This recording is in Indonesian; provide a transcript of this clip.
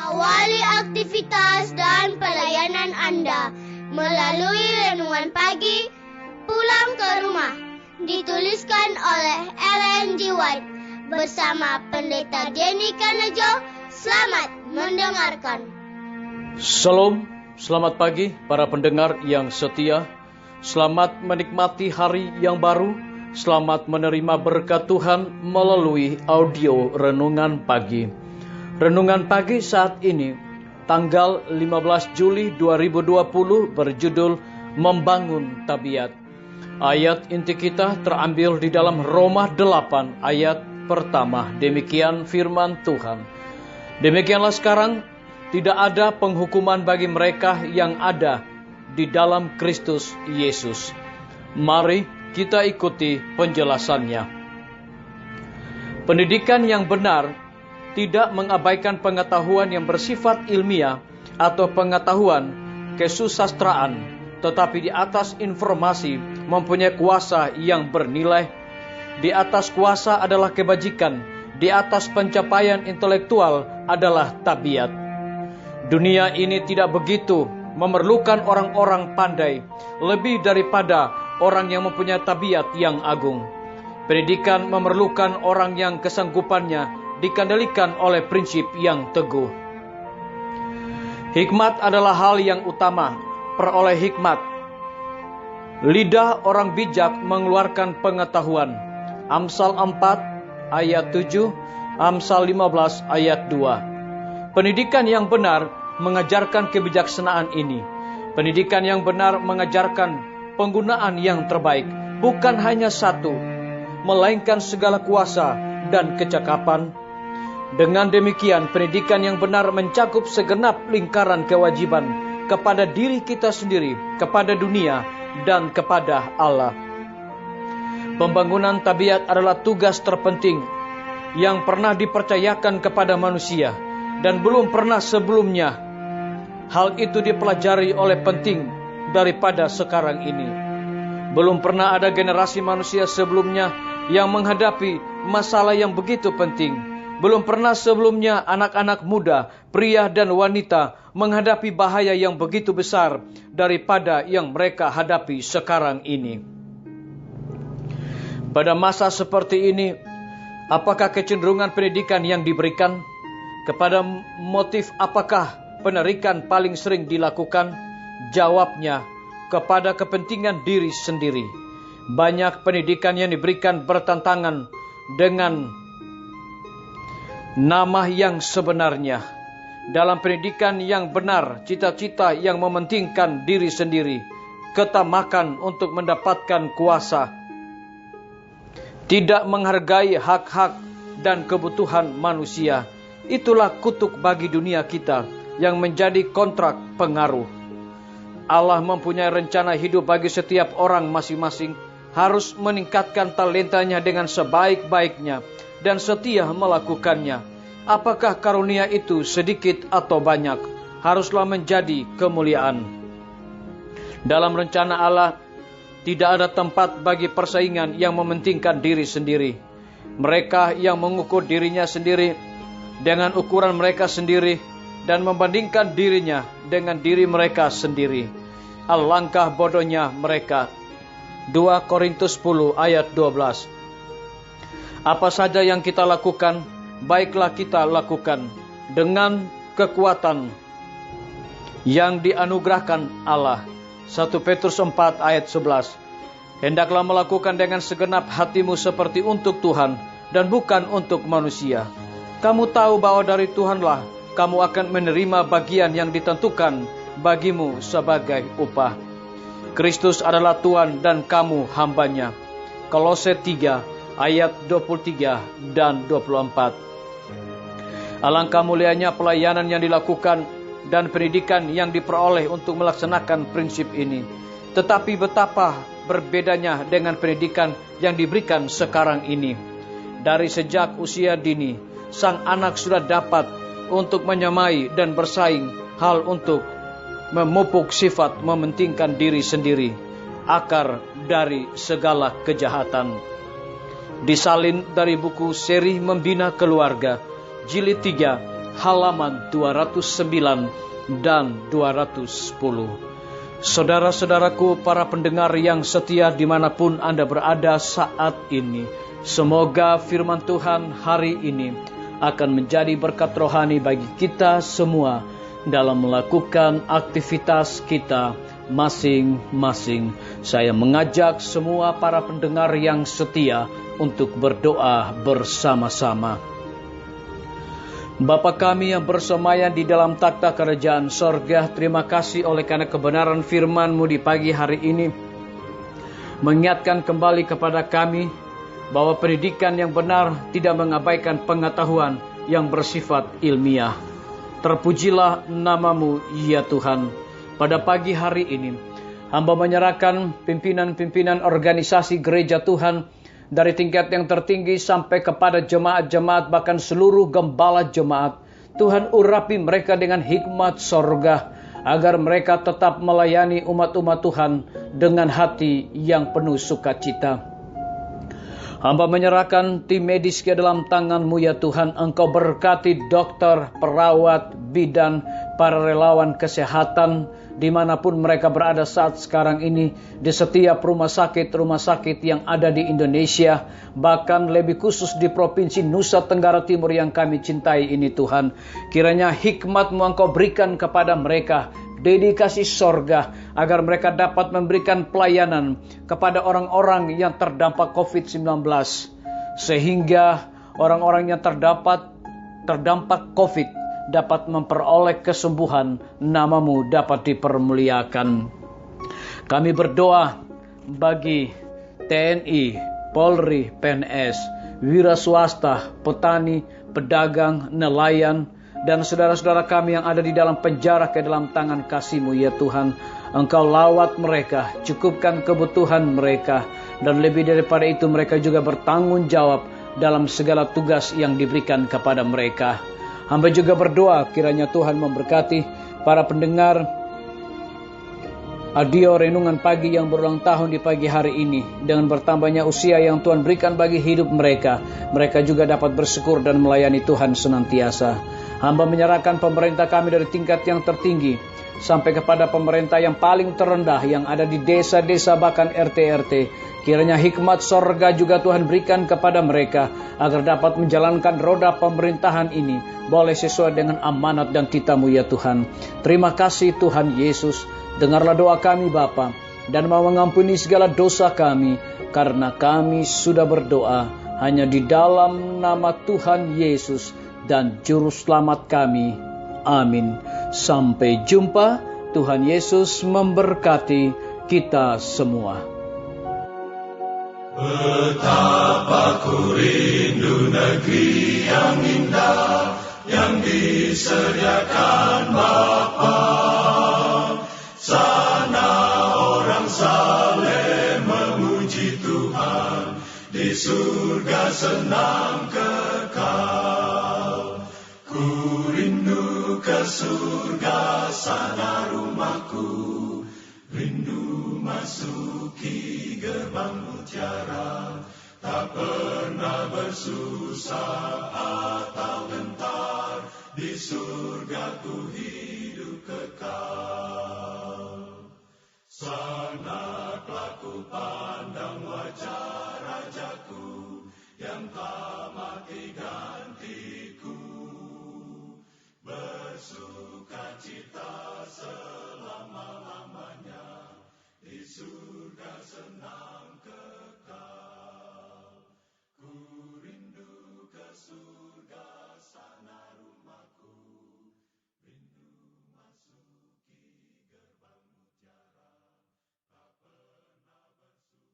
Awali aktivitas dan pelayanan Anda melalui renungan pagi Pulang ke Rumah, dituliskan oleh Ellen G. White bersama Pendeta Denny Kanejo. Selamat mendengarkan. Shalom, selamat pagi para pendengar yang setia. Selamat menikmati hari yang baru. Selamat menerima berkat Tuhan melalui audio Renungan Pagi. Renungan Pagi saat ini, tanggal 15 Juli 2020 berjudul Membangun Tabiat. Ayat inti kita terambil di dalam Roma 8 ayat pertama. Demikian firman Tuhan. Demikianlah sekarang, tidak ada penghukuman bagi mereka yang ada di dalam Kristus Yesus. Mari kita ikuti penjelasannya. Pendidikan yang benar tidak mengabaikan pengetahuan yang bersifat ilmiah atau pengetahuan kesusastraan, tetapi di atas informasi mempunyai kuasa yang bernilai. Di atas kuasa adalah kebajikan, di atas pencapaian intelektual adalah tabiat. Dunia ini tidak begitu memerlukan orang-orang pandai lebih daripada orang yang mempunyai tabiat yang agung. Pendidikan memerlukan orang yang kesanggupannya dikendalikan oleh prinsip yang teguh. Hikmat adalah hal yang utama. Peroleh hikmat. Lidah orang bijak mengeluarkan pengetahuan. Amsal 4 ayat 7, Amsal 15 ayat 2. Pendidikan yang benar mengajarkan kebijaksanaan ini. Pendidikan yang benar mengajarkan penggunaan yang terbaik, bukan hanya satu, melainkan segala kuasa dan kecakapan. Dengan demikian, pendidikan yang benar mencakup segenap lingkaran kewajiban kepada diri kita sendiri, kepada dunia, dan kepada Allah. Pembangunan tabiat adalah tugas terpenting yang pernah dipercayakan kepada manusia dan belum pernah sebelumnya. Hal itu dipelajari oleh penting daripada sekarang ini. Belum pernah ada generasi manusia sebelumnya yang menghadapi masalah yang begitu penting. Belum pernah sebelumnya anak-anak muda, pria dan wanita menghadapi bahaya yang begitu besar daripada yang mereka hadapi sekarang ini. Pada masa seperti ini, apakah kecenderungan pendidikan yang diberikan? Kepada motif apakah penerikan paling sering dilakukan? Jawabnya, kepada kepentingan diri sendiri. Banyak pendidikan yang diberikan bertentangan dengan nama yang sebenarnya. Dalam pendidikan yang benar, cita-cita yang mementingkan diri sendiri, ketamakan untuk mendapatkan kuasa, tidak menghargai hak-hak dan kebutuhan manusia. Itulah kutuk bagi dunia kita yang menjadi kontrak pengaruh. Allah mempunyai rencana hidup bagi setiap orang masing-masing, harus meningkatkan talentanya dengan sebaik-baiknya dan setia melakukannya. Apakah karunia itu sedikit atau banyak, haruslah menjadi kemuliaan. Dalam rencana Allah, tidak ada tempat bagi persaingan yang mementingkan diri sendiri. Mereka yang mengukur dirinya sendiri dengan ukuran mereka sendiri dan membandingkan dirinya dengan diri mereka sendiri, alangkah bodohnya mereka. 2 Korintus 10 ayat 12. Apa saja yang kita lakukan, baiklah kita lakukan dengan kekuatan yang dianugerahkan Allah. 1 Petrus 4 ayat 11. Hendaklah melakukan dengan segenap hatimu seperti untuk Tuhan dan bukan untuk manusia. Kamu tahu bahwa dari Tuhanlah kamu akan menerima bagian yang ditentukan bagimu sebagai upah. Kristus adalah Tuhan dan kamu hambanya. Kolose 3 ayat 23 dan 24. Alangkah mulianya pelayanan yang dilakukan dan pendidikan yang diperoleh untuk melaksanakan prinsip ini. Tetapi betapa berbedanya dengan pendidikan yang diberikan sekarang ini. Dari sejak usia dini, sang anak sudah dapat untuk menyamai dan bersaing hal untuk memupuk sifat mementingkan diri sendiri, akar dari segala kejahatan. Disalin dari buku Seri Membina Keluarga, Jilid 3, halaman 209 dan 210. Saudara-saudaraku, para pendengar yang setia dimanapun Anda berada saat ini, semoga firman Tuhan hari ini akan menjadi berkat rohani bagi kita semua dalam melakukan aktivitas kita masing-masing. Saya mengajak semua para pendengar yang setia untuk berdoa bersama-sama. Bapa kami yang bersemayam di dalam takhta kerajaan sorga, terima kasih oleh karena kebenaran firman-Mu di pagi hari ini. Mengingatkan kembali kepada kami bahwa pendidikan yang benar tidak mengabaikan pengetahuan yang bersifat ilmiah. Terpujilah nama-Mu, ya Tuhan. Pada pagi hari ini, hamba menyerahkan pimpinan-pimpinan organisasi gereja Tuhan, dari tingkat yang tertinggi sampai kepada jemaat-jemaat, bahkan seluruh gembala jemaat. Tuhan urapi mereka dengan hikmat sorga, agar mereka tetap melayani umat-umat Tuhan dengan hati yang penuh sukacita. Hamba menyerahkan tim medis ke dalam tangan-Mu, ya Tuhan. Engkau berkati dokter, perawat, bidan, para relawan kesehatan, dimanapun mereka berada saat sekarang ini, di setiap rumah sakit yang ada di Indonesia, bahkan lebih khusus di Provinsi Nusa Tenggara Timur yang kami cintai ini Tuhan. Kiranya hikmat-Mu Engkau berikan kepada mereka, dedikasi sorga, agar mereka dapat memberikan pelayanan kepada orang-orang yang terdampak COVID-19, sehingga orang-orang yang terdampak COVID dapat memperoleh kesembuhan, nama-Mu dapat dipermuliakan. Kami berdoa bagi TNI, Polri, PNS, wira swasta, petani, pedagang, nelayan, dan saudara-saudara kami yang ada di dalam penjara ke dalam tangan kasih-Mu, ya Tuhan. Engkau lawat mereka, cukupkan kebutuhan mereka, dan lebih daripada itu mereka juga bertanggung jawab dalam segala tugas yang diberikan kepada mereka. Hamba juga berdoa kiranya Tuhan memberkati para pendengar audio renungan pagi yang berulang tahun di pagi hari ini. Dengan bertambahnya usia yang Tuhan berikan bagi hidup mereka, mereka juga dapat bersyukur dan melayani Tuhan senantiasa. Hamba menyerahkan pemerintah kami dari tingkat yang tertinggi sampai kepada pemerintah yang paling terendah yang ada di desa-desa bahkan RT-RT. Kiranya hikmat sorga juga Tuhan berikan kepada mereka agar dapat menjalankan roda pemerintahan ini boleh sesuai dengan amanat dan titah-Mu, ya Tuhan. Terima kasih Tuhan Yesus. Dengarlah doa kami Bapa, dan mau mengampuni segala dosa kami, karena kami sudah berdoa hanya di dalam nama Tuhan Yesus dan Juru Selamat kami. Amin. Sampai jumpa. Tuhan Yesus memberkati kita semua. Betapa ku rindu negeri yang indah yang disediakan Bapa. Sana orang saleh memuji Tuhan, di surga senang kekal. Ku rindu ke surga, sana rumahku, rindu masuki gerbang mutiara, tak pernah bersusah atau gentar, di surga ku hidup kekal. Sana ku pandang wajah Rajaku, yang tak mati gantiku, bersuci